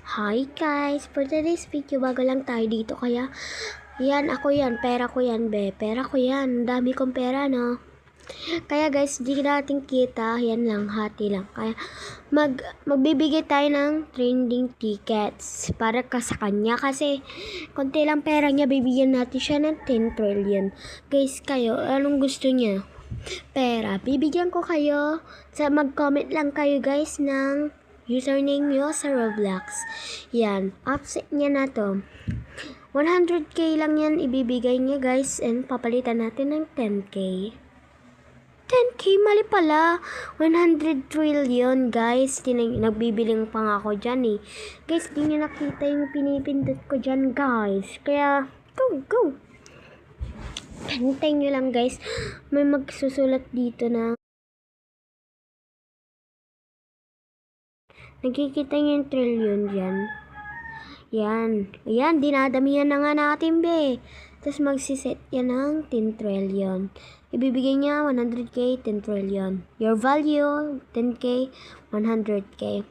Hi guys! For today's video, bago lang tayo dito. Kaya, yan, ako yan. Pera ko yan, be. Pera ko yan. Dami kong pera, no? Kaya guys, di natin kita. Yan lang, hati lang. Kaya, magbibigay tayo ng trending tickets para sa kanya. Kasi, konti lang pera niya, bibigyan natin siya ng 10 trillion. Guys, kayo, anong gusto niya? Pera. Bibigyan ko kayo. Mag-comment lang kayo guys ng username nyo sa Roblox. Yan. Offset niya na to. 100k lang yan ibibigay niya guys. And papalitan natin ng 10k. 10k? Mali pala. 100 trillion guys. Nagbibiling pa nga ako dyan eh. Guys, di nyo nakita yung pinipindot ko dyan guys. Kaya, go! Hintayin nyo lang guys. May magsusulat dito na nakikita nyo yung trillion dyan. Yan, dinadamihan na nga natin be. Tapos magsiset yan ng 10 trillion. Ibibigay niya 100k, 10 trillion. Your value, 10k, 100k.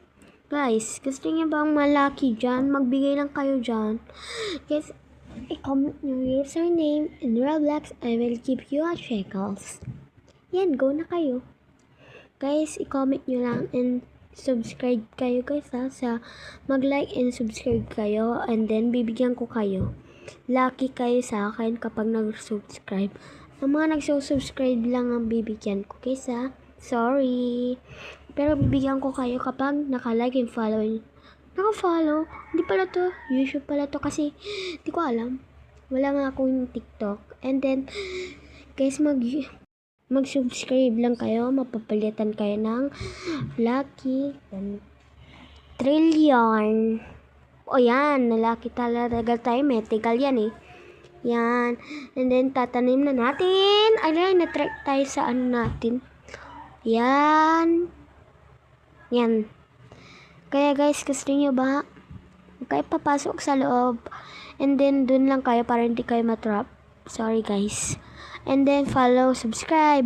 Guys, gusto niya bang malaki dyan? Magbigay lang kayo dyan. Guys, i-comment nyo your username in Roblox. I will give you a shekels. Yan, go na kayo. Guys, i-comment nyo lang and subscribe kayo guys ha. Mag-like and subscribe kayo and then bibigyan ko kayo. Lucky kayo sa akin kapag nag-subscribe. Ang mga nag-subscribe lang ang bibigyan ko guys ha. Sorry. Pero bibigyan ko kayo kapag naka-like and follow. Naka-follow? Hindi pala to. YouTube pala to kasi hindi ko alam. Wala nga akong TikTok. And then, guys, mag-subscribe lang kayo. Mapapalitan kayo ng lucky trillion. O yan, lucky talaga tayo. Metical yan eh. Yan. And then, tatanim na natin. Ay, na-track tayo sa ano natin. Yan. Kaya guys, gusto nyo ba? Kayo papasok sa loob. And then, dun lang kayo para hindi kayo matrap. Sorry guys. And then, follow, subscribe.